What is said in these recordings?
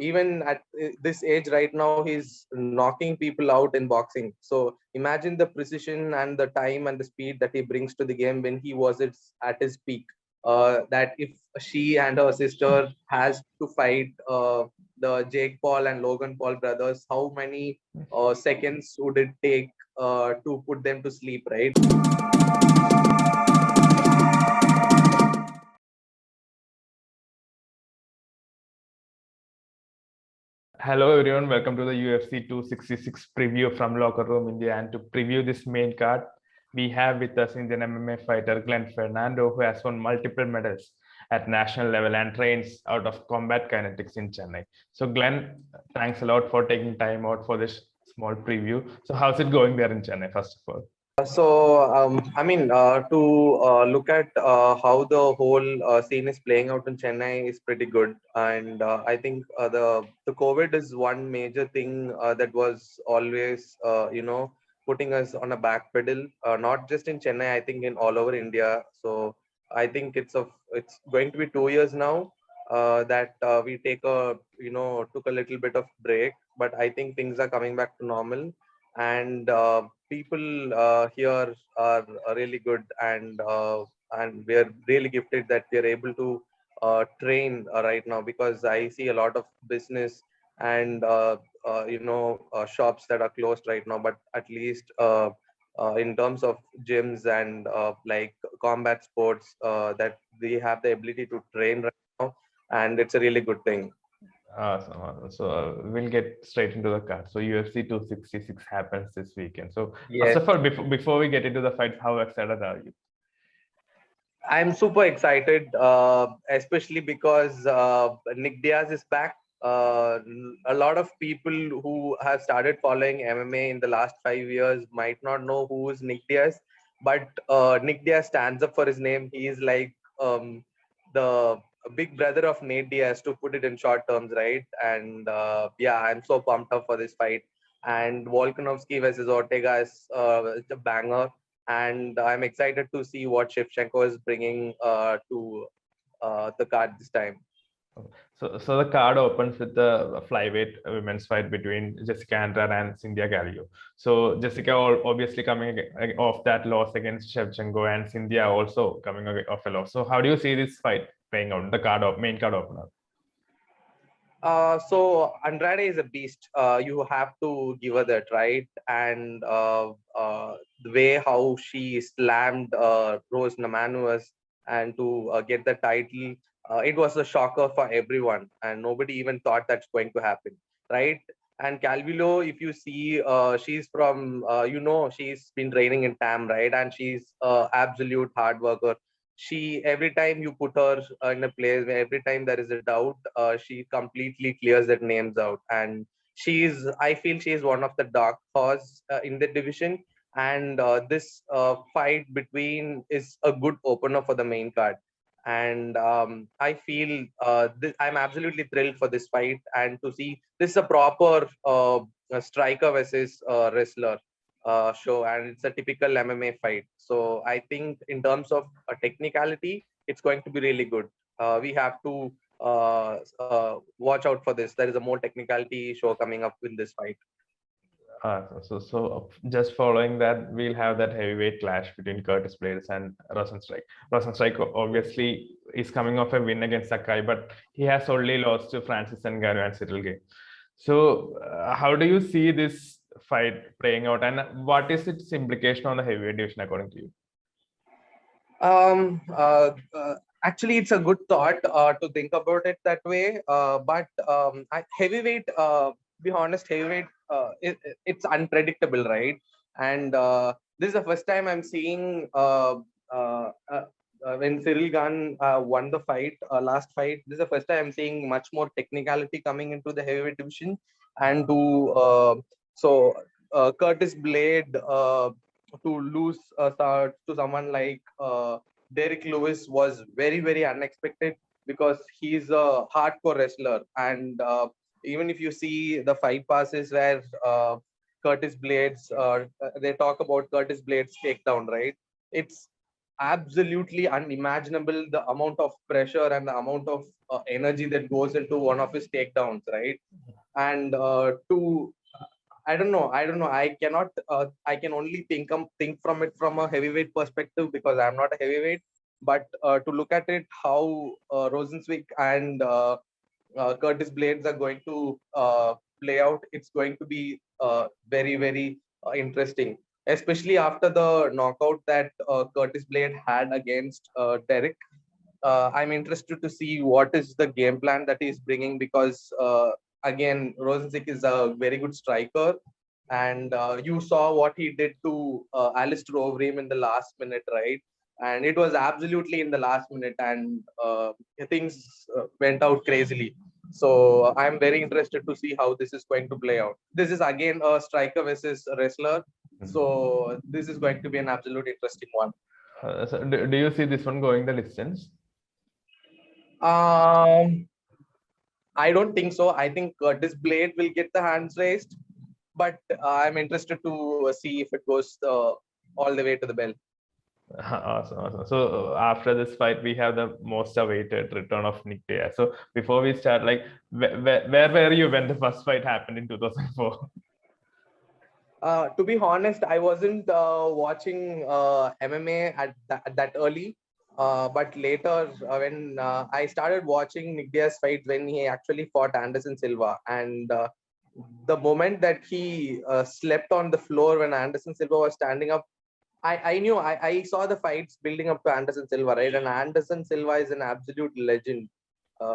Even at this age right now, he's knocking people out in boxing. So imagine the precision and the time and the speed that he brings to the game when he was at his peak. That if she and her sister has to fight the Jake Paul and Logan Paul brothers, how many seconds would it take to put them to sleep, right? Hello everyone, welcome to the UFC 266 preview from Locker Room India. And to preview this main card, we have with us Indian MMA fighter Glen Fernando, who has won multiple medals at national level and trains out of Combat Kinetics in Chennai. So Glen, thanks a lot for taking time out for this small preview. So how's it going there in Chennai, first of all? To look at how the whole scene is playing out in Chennai is pretty good, and I think the COVID is one major thing that was always putting us on a back pedal, not just in Chennai. I think in all over India. So I think it's going to be 2 years now that we took a little bit of break, but I think things are coming back to normal, and people here are really good, and we are really gifted that we are able to train right now, because I see a lot of business and shops that are closed right now, but at least in terms of gyms and like combat sports, that we have the ability to train right now, and it's a really good thing. Awesome. So we'll get straight into the card. So UFC 266 happens this weekend. So Yes. first of all, before we get into the fight, how excited are you? I'm super excited, especially because Nick Diaz is back. A lot of people who have started following MMA in the last 5 years might not know who is Nick Diaz, but Nick Diaz stands up for his name. He is like the big brother of Nate Diaz, to put it in short terms, right? And yeah, I'm so pumped up for this fight. And Volkanovski versus Ortega is a banger, and I'm excited to see what Shevchenko is bringing to the card this time. So the card opens with the flyweight women's fight between Jessica Andrade and Cynthia Calvillo. So Jessica obviously coming off that loss against Shevchenko, and Cynthia also coming off a loss. So how do you see this fight playing out? The main card opener. So Andrade is a beast. You have to give her that, right? And the way how she slammed Rose Namajunas and to get the title, it was a shocker for everyone, and nobody even thought that's going to happen, right? And Calvillo, if you see, she's from, she's been training in TAM, right? And she's absolute hard worker. She, every time you put her in a place where every time there is a doubt, she completely clears that names out, and I feel she is one of the dark horse in the division, and this fight between is a good opener for the main card. And I feel I'm absolutely thrilled for this fight, and to see this is a proper striker versus wrestler show, and it's a typical MMA fight. So I think in terms of technicality, it's going to be really good. We have to watch out for this. There is a more technicality show coming up in this fight. So just following that, we'll have that heavyweight clash between Curtis Blaydes and Rozenstruik. Rozenstruik obviously is coming off a win against Sakai, but he has only lost to Francis Ngannou and Cyril Gane. So how do you see this fight playing out, and what is its implication on the heavyweight division according to you? Um, uh, uh, Actually, it's a good thought to think about it that way. But heavyweight, be honest, heavyweight, it's unpredictable, right? And this is the first time I'm seeing uh, uh, when Cyril Gane won the fight, last fight. This is the first time I'm seeing much more technicality coming into the heavyweight division, and so Curtis Blade. To lose to someone like Derek Lewis was very, very unexpected, because he's a hardcore wrestler. And even if you see the fight passes where Curtis Blades, they talk about Curtis Blades takedown, right? It's absolutely unimaginable, the amount of pressure and the amount of energy that goes into one of his takedowns, right? And I don't know. I cannot. I can only think from it from a heavyweight perspective because I'm not a heavyweight. But to look at it, how Rozenstruik and Curtis Blaydes are going to play out, it's going to be very interesting, especially after the knockout that Curtis Blade had against Derek. I'm interested to see what is the game plan that he's bringing because again, Rozenstruik is a very good striker, and you saw what he did to Alistair Overeem in the last minute, right? And it was absolutely in the last minute, and things went out crazily. So I'm very interested to see how this is going to play out. This is again a striker versus a wrestler, so this is going to be an absolute interesting one. So do you see this one going the distance? I don't think so. I think Curtis Blade will get the hands raised, but I'm interested to see if it goes all the way to the bell. Awesome, awesome. So after this fight, we have the most awaited return of Nick Diaz. So before we start, like, where were you when the first fight happened in 2004? To be honest, I wasn't watching MMA at that early. But later, when I started watching Nick Diaz fight when he actually fought Anderson Silva, and the moment that he slept on the floor when Anderson Silva was standing up, I knew I saw the fights building up to Anderson Silva, right? And Anderson Silva is an absolute legend.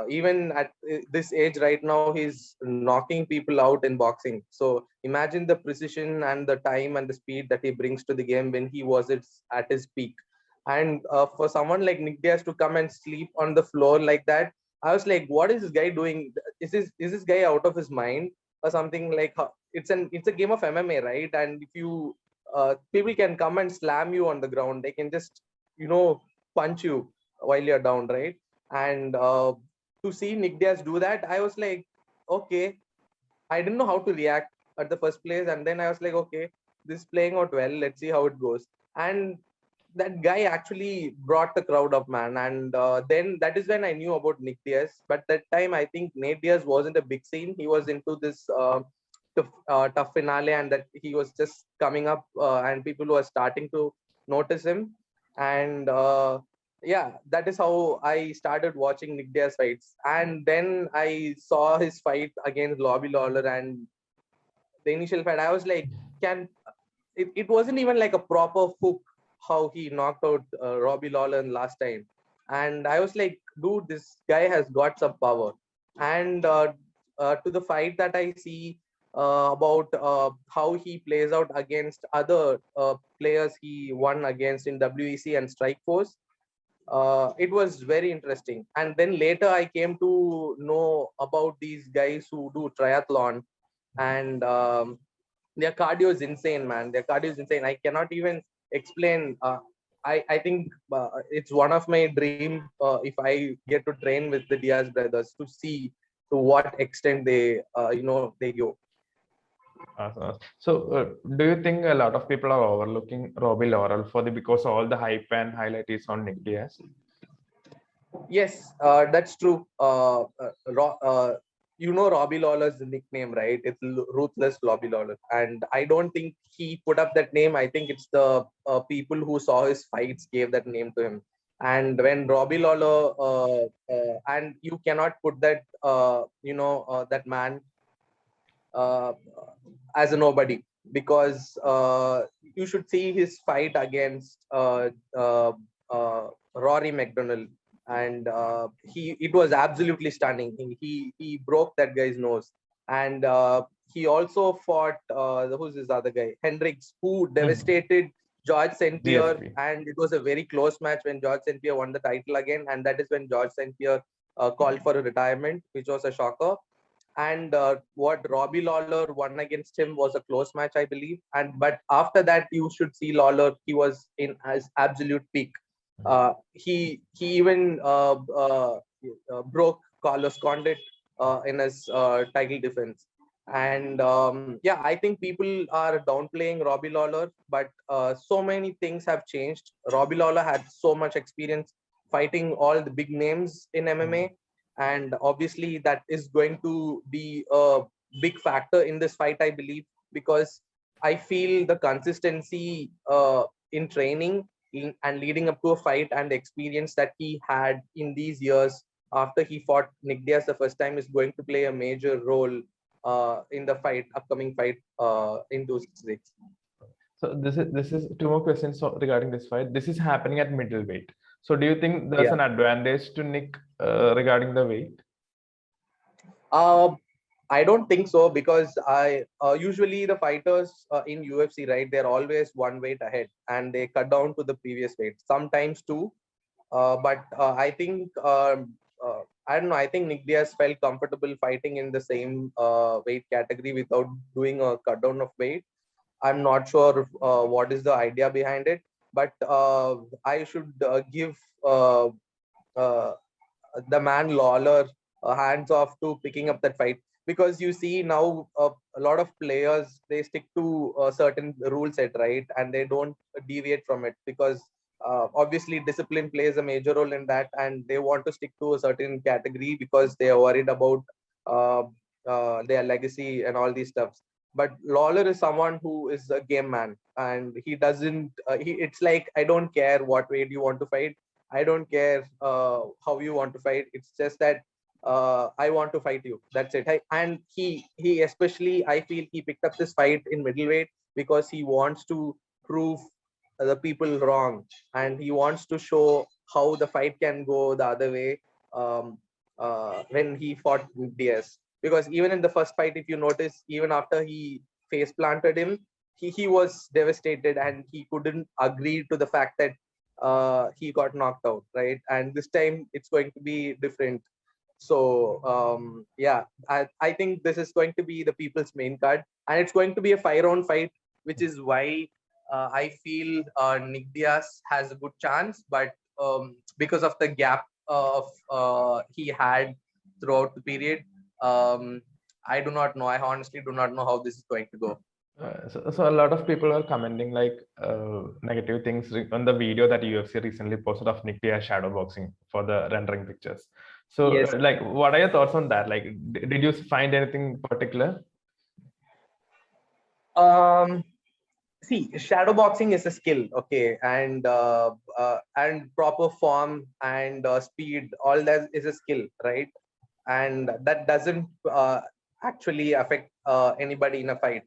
Even at this age right now, he's knocking people out in boxing. So imagine the precision and the time and the speed that he brings to the game when he was at his peak. And for someone like Nick Diaz to come and sleep on the floor like that, I was like, what is this guy doing? Is this guy out of his mind or something? Like it's a game of MMA, right? And if you people can come and slam you on the ground, they can just punch you while you're down, right? And to see Nick Diaz do that, I was like, okay, I didn't know how to react at the first place, and then I was like, okay, this is playing out well. Let's see how it goes. And that guy actually brought the crowd up, man. And then that is when I knew about Nick Diaz. But that time, I think Nate Diaz wasn't a big scene. He was into this tough finale, and that he was just coming up, and people were starting to notice him. And yeah, that is how I started watching Nick Diaz fights. And then I saw his fight against Lawler, and the initial fight, I was like, it wasn't even like a proper hook how he knocked out Robbie Lawler last time. And I was like, dude, this guy has got some power. And to the fight that I see about how he plays out against other players he won against in WEC and Strikeforce, it was very interesting. And then later I came to know about these guys who do triathlon, and their cardio is insane, man. Their cardio is insane. I cannot even explain. I think it's one of my dream if I get to train with the Diaz brothers to see to what extent they go. Awesome. So do you think a lot of people are overlooking Robbie Laurel because all the hype and highlight is on Nick Diaz? Yes, that's true. Robbie Lawler's nickname, right? It's Ruthless Robbie Lawler. And I don't think he put up that name. I think it's the people who saw his fights gave that name to him. And when Robbie Lawler, and you cannot put that, that man uh, as a nobody, because you should see his fight against Rory McDonald, and it was absolutely stunning. He broke that guy's nose, and he also fought who's this other guy, Hendricks, who devastated George St. Pierre, DSP. and it was a very close match when George St. Pierre won the title again, and that is when George St. Pierre called for a retirement, which was a shocker. And what Robbie Lawler won against him was a close match, I believe. But after that, you should see Lawler. He was in his absolute peak. He even broke Carlos Condit in his title defense. And yeah, I think people are downplaying Robbie Lawler, but so many things have changed. Robbie Lawler had so much experience fighting all the big names in MMA, and obviously that is going to be a big factor in this fight, I believe, because I feel the consistency in training and leading up to a fight and the experience that he had in these years after he fought Nick Diaz the first time is going to play a major role in the upcoming fight in 266. So this is two more questions regarding this fight. This is happening at middleweight. So do you think there's Yeah. an advantage to Nick regarding the weight? I don't think so, because I usually the fighters in UFC, right? They're always one weight ahead and they cut down to the previous weight. Sometimes two, but I think I don't know. I think Nick Diaz felt comfortable fighting in the same weight category without doing a cut down of weight. I'm not sure what is the idea behind it, but I should give uh, the man Lawler hands off to picking up that fight, because you see now a lot of players, they stick to a certain rule set, right, and they don't deviate from it, because obviously discipline plays a major role in that, and they want to stick to a certain category because they are worried about uh, their legacy and all these stuffs. But Lawler is someone who is a game man, and he doesn't it's like, I don't care what weight you want to fight, I don't care how you want to fight. It's just that I want to fight you. That's it. And he especially, I feel he picked up this fight in middleweight because he wants to prove the people wrong, and he wants to show how the fight can go the other way when he fought Diaz. Because even in the first fight, if you notice, even after he face planted him, he was devastated and he couldn't agree to the fact that he got knocked out, right? And this time it's going to be different. So yeah, I think this is going to be the people's main card, and it's going to be a 5 round fight, which is why I feel Nick Diaz has a good chance, but because of the gap of he had throughout the period, I do not know. I honestly do not know how this is going to go. So a lot of people are commenting like negative things on the video that UFC recently posted of Nick Diaz shadow boxing for the rendering pictures. So Yes. like, what are your thoughts on that? Like, did you find anything particular? Um, See, shadow boxing is a skill, okay, and proper form and speed, all that is a skill, right? And that doesn't actually affect anybody in a fight.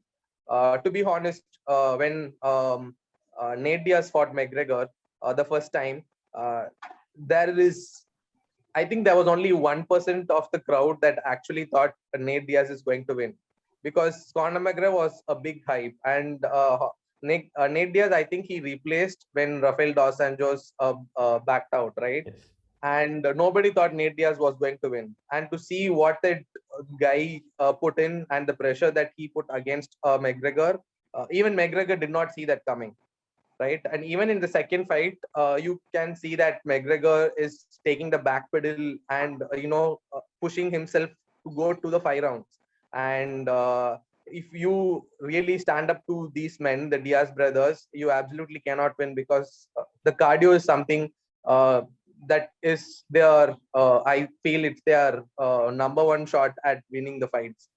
To be honest, when Nate Diaz fought McGregor the first time, there is, I think there was only 1% of the crowd that actually thought Nate Diaz is going to win, because Conor McGregor was a big hype, and Nate Diaz, I think he replaced when Rafael dos Anjos backed out, right? Yes. And nobody thought Nate Diaz was going to win. And to see what that guy put in and the pressure that he put against McGregor, even McGregor did not see that coming, right? And even in the second fight, you can see that McGregor is taking the back pedal and pushing himself to go to the 5 rounds. And if you really stand up to these men, the Diaz brothers, you absolutely cannot win, because the cardio is something that is their. I feel it's their number one shot at winning the fights.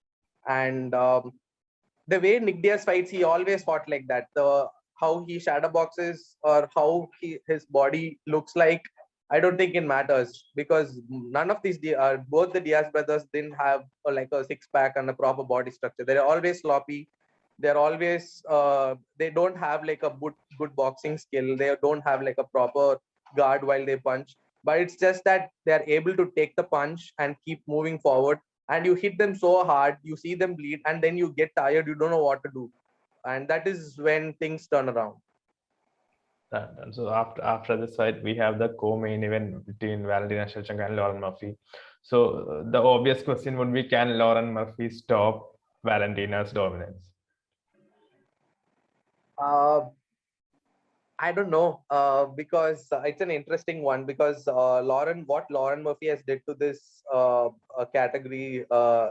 And the way Nick Diaz fights, he always fought like that. The how he shadow boxes or how his body looks like, I don't think it matters, because none of these both the Diaz brothers didn't have like a six pack and a proper body structure. They're always sloppy. They're always they don't have like a good boxing skill. They don't have like a proper guard while they punch. But it's just that they're able to take the punch and keep moving forward, and you hit them so hard, you see them bleed, and then you get tired, you don't know what to do, and that is when things turn around. And so after this fight, we have the co-main event between Valentina Shevchenko and Lauren Murphy. So the obvious question would be, can Lauren Murphy stop Valentina's dominance? uh, I don't know, because it's an interesting one, because what Lauren Murphy has did to this category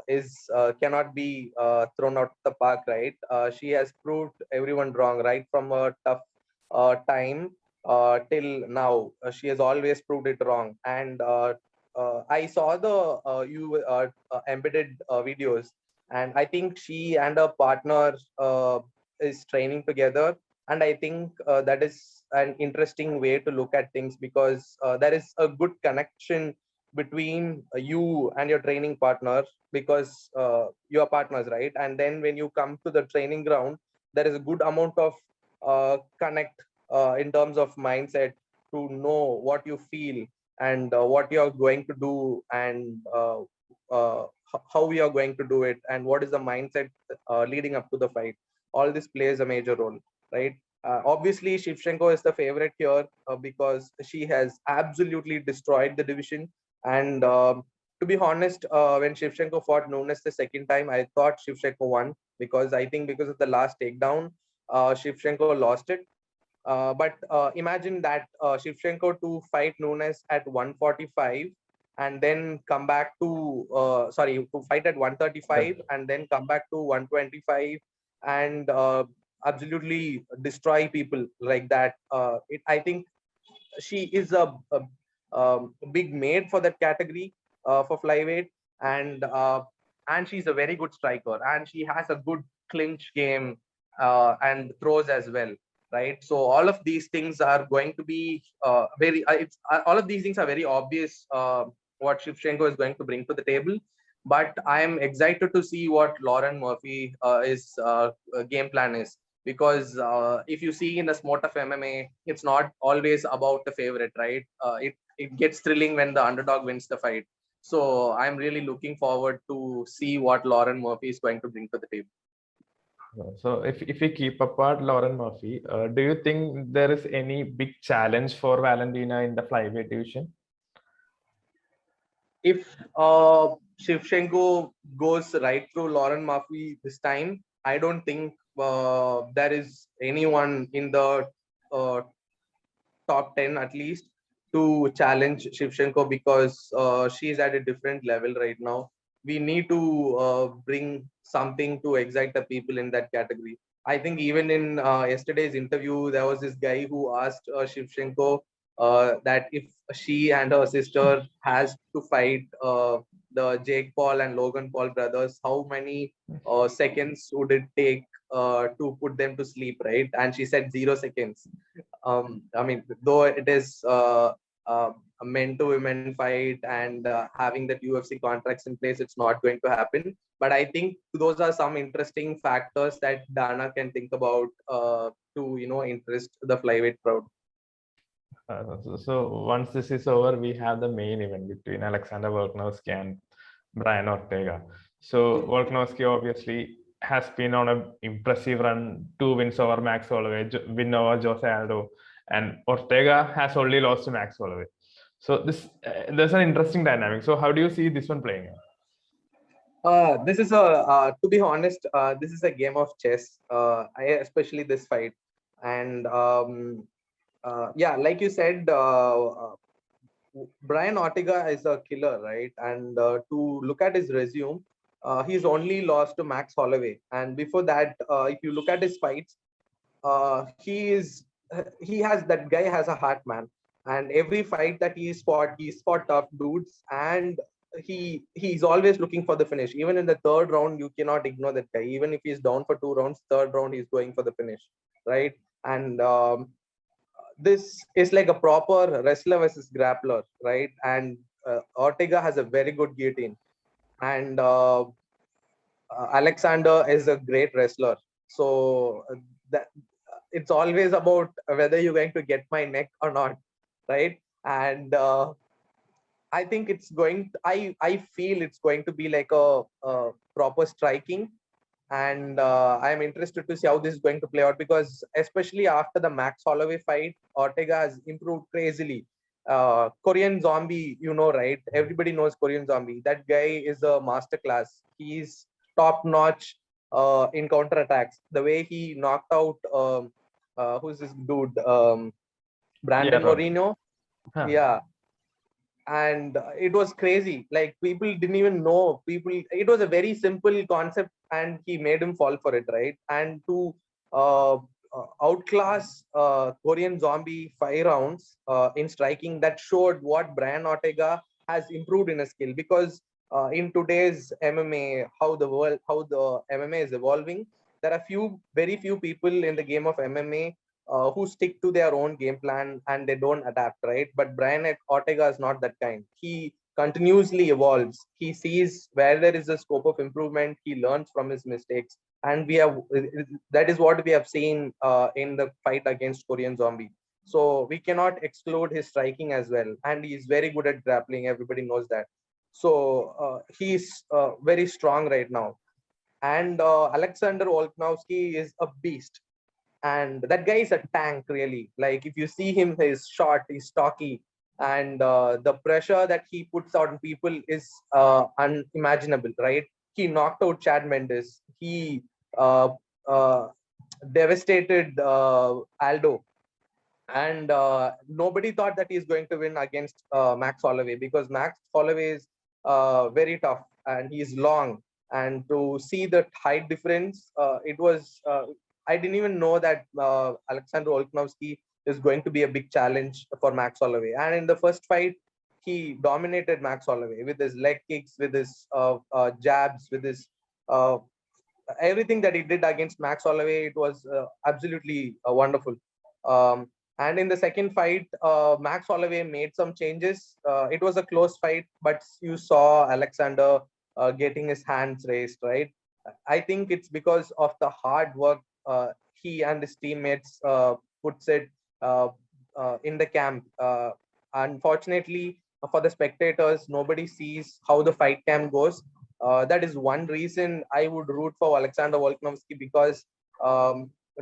is cannot be thrown out the park, right? She has proved everyone wrong, right, from a tough time till now. She has always proved it wrong, and I saw the embedded videos, and I think she and her partner is training together. And I think that is an interesting way to look at things, because there is a good connection between you and your training partner, because you are partners, right? And then when you come to the training ground, there is a good amount of connect in terms of mindset, to know what you feel and what you are going to do, and how you are going to do it, and what is the mindset leading up to the fight. All this plays a major role, right? Obviously, Shevchenko is the favorite here, because she has absolutely destroyed the division. And to be honest, when Shevchenko fought Nunes the second time, I thought Shevchenko won, because I think because of the last takedown, Shevchenko lost it. But imagine that Shevchenko to fight Nunes at 145, and then come back to to fight at 135 and then come back to 125, and absolutely destroy people like that. I think she is a big made for that category, for flyweight. And she's a very good striker, and she has a good clinch game, and throws as well, right? So all of these things are going to be all of these things are very obvious, what Shevchenko is going to bring to the table. But I'm excited to see what Lauren Murphy is game plan is, because if you see in the sport of MMA, it's not always about the favorite, right? It gets thrilling when the underdog wins the fight. So I'm really looking forward to see what Lauren Murphy is going to bring to the table. So if we keep apart Lauren Murphy, do you think there is any big challenge for Valentina in the flyweight division? If Shevchenko goes right through Lauren Murphy this time, I don't think there is anyone in the uh, top 10 at least to challenge Shevchenko, because she's at a different level right now. We need to bring something to excite the people in that category. I think even in yesterday's interview, there was this guy who asked Shevchenko that if she and her sister has to fight the Jake Paul and Logan Paul brothers, how many seconds would it take to put them to sleep, right? And she said 0 seconds. I mean, though it is a men to women fight, and having that UFC contracts in place, it's not going to happen. But I think those are some interesting factors that Dana can think about to interest the flyweight crowd. So once this is over, we have the main event between Alexander Volkanovski and Brian Ortega. So Volkanovski obviously has been on an impressive run, 2 wins over Max Holloway, win over Jose Aldo, and Ortega has only lost to Max Holloway. So there's an interesting dynamic. So how do you see this one playing out? This is to be honest, this is a game of chess. Especially this fight, and yeah, like you said, Brian Ortega is a killer, right? And to look at his resume, he's only lost to Max Holloway, and before that, if you look at his fights, he has that guy has a heart, man. And every fight that he's fought tough dudes, and he's always looking for the finish. Even in the third round, you cannot ignore that guy. Even if he's down for 2 rounds, third round he's going for the finish, right? And this is like a proper wrestler versus grappler, right? And Ortega has a very good guillotine, and Alexander is a great wrestler. So that it's always about whether you're going to get my neck or not, right? And I think it's going. I feel it's going to be like a proper striking, and I'm interested to see how this is going to play out, because especially after the Max Holloway fight, Ortega has improved crazily. Korean Zombie, right? Everybody knows Korean Zombie. That guy is a masterclass. He's top notch in counter attacks. The way he knocked out who's this dude? Brandon Moreno. Huh. Yeah, and it was crazy. Like, people didn't even know. It was a very simple concept, and he made him fall for it, right? And to outclass Korean Zombie 5 rounds in striking, that showed what Brian Ortega has improved in a skill, because in today's MMA, how the MMA is evolving, there are very few people in the game of MMA who stick to their own game plan and they don't adapt, right? But Brian Ortega is not that kind. He continuously evolves. He sees where there is a scope of improvement. He learns from his mistakes, and we have that is what we have seen in the fight against Korean Zombie. So we cannot exclude his striking as well, and he's very good at grappling. Everybody knows that. So he's very strong right now. And Alexander Volkanovski is a beast, and that guy is a tank, really. Like, if you see him, he's short, he's stocky, and the pressure that he puts out on people is unimaginable, right? He knocked out Chad Mendes. He uh, uh, devastated Aldo, and nobody thought that he's going to win against Max Holloway, because Max Holloway is very tough and he's long. And to see the height difference, it was I didn't even know that Alexander Volkanovski is going to be a big challenge for Max Holloway. And in the first fight, he dominated Max Holloway with his leg kicks, with his jabs, with his uh, everything that he did against Max Holloway. It was absolutely wonderful. Um, and in the second fight, Max Holloway made some changes. It was a close fight, but you saw Alexander getting his hands raised, right? I think it's because of the hard work he and his teammates puts it uh, in the camp. Unfortunately, for the spectators, nobody sees how the fight camp goes. That is one reason I would root for Alexander Volkanovski, because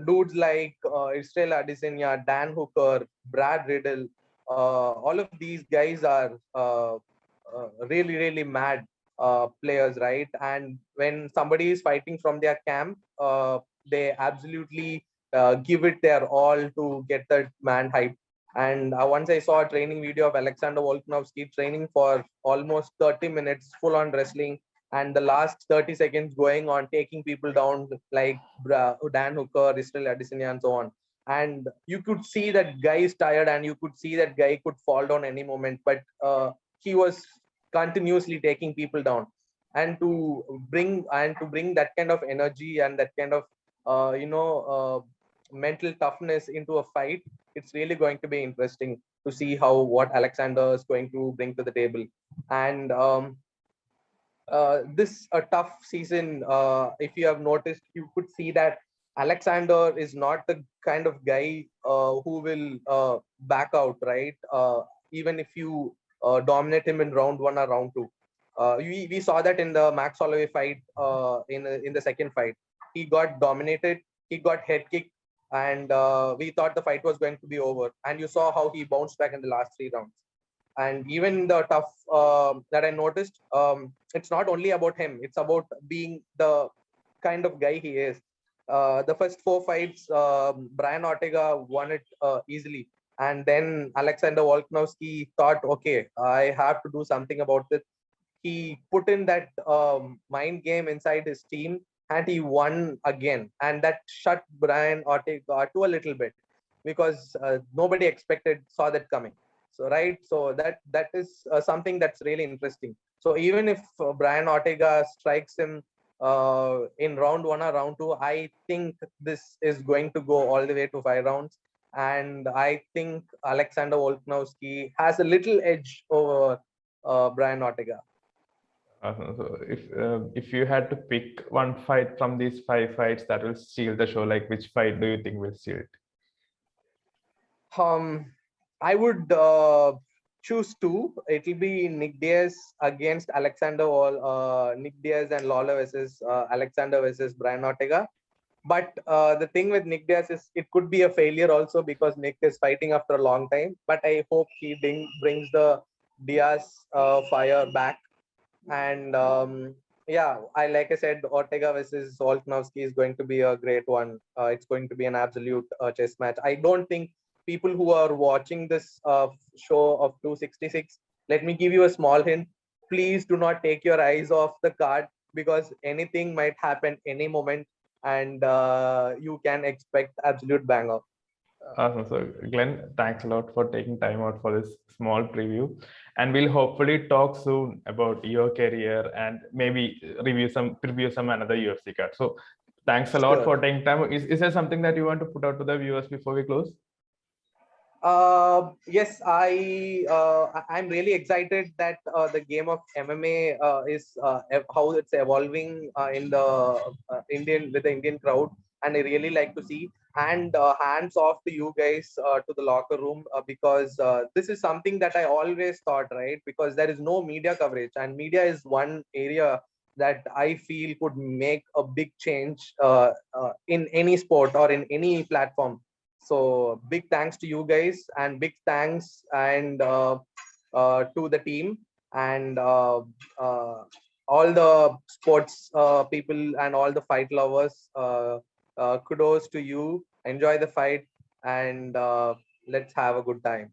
dudes like Israel Adesanya, Dan Hooker, Brad Riddle, all of these guys are really, really mad players, right? And when somebody is fighting from their camp, they absolutely give it their all to get that man hype. And once I saw a training video of Alexander Volkanovski training for almost 30 minutes, full on wrestling, and the last 30 seconds going on taking people down like Dan Hooker, Israel Adesanya, and so on. And you could see that guy is tired, and you could see that guy could fall down any moment, but he was continuously taking people down. And to bring that kind of energy and that kind of mental toughness into a fight, it's really going to be interesting to see how what Alexander is going to bring to the table. And this a tough season. If you have noticed, you could see that Alexander is not the kind of guy who will back out, right? Even if you dominate him in round one or round two. We saw that in the Max Holloway fight, in the second fight. He got dominated, he got head kicked, and we thought the fight was going to be over. And you saw how he bounced back in the last three rounds. And even the tough that I noticed, it's not only about him, it's about being the kind of guy he is. The first four fights, Brian Ortega won it easily. And then Alexander Volkanovski thought, okay, I have to do something about this. He put in that mind game inside his team, and he won again. And that shut Brian Ortega to a little bit, because nobody saw that coming. So right, so that is something that's really interesting. So even if Brian Ortega strikes him in round one or round two, I think this is going to go all the way to 5 rounds. And I think Alexander Volkanovski has a little edge over Brian Ortega. So if you had to pick one fight from these 5 fights that will steal the show, like which fight do you think will steal it? I would choose two. It will be Nick Diaz against Alexander Nick Diaz and Lawler versus Alexander versus Brian Ortega. But the thing with Nick Diaz is it could be a failure also, because Nick is fighting after a long time. But I hope he brings the Diaz fire back. And yeah, like I said, Ortega versus Volkanovski is going to be a great one. It's going to be an absolute chess match. I don't think people who are watching this show of 266, let me give you a small hint. Please do not take your eyes off the card, because anything might happen any moment, and you can expect absolute banger. Awesome. So Glenn, thanks a lot for taking time out for this small preview. and we'll hopefully talk soon about your career and maybe preview some another UFC card. So thanks a lot for Sure. taking time. Is there something that you want to put out to the viewers before we close? Yes, I'm really excited that the game of MMA is how it's evolving in the with the Indian crowd, and I really like to see. And hands off to you guys to the locker room because this is something that I always thought, right? Because there is no media coverage, and media is one area that I feel could make a big change in any sport or in any platform. So big thanks to you guys, and big thanks and to the team, and uh, all the sports people and all the fight lovers. Kudos to you. Enjoy the fight, and let's have a good time.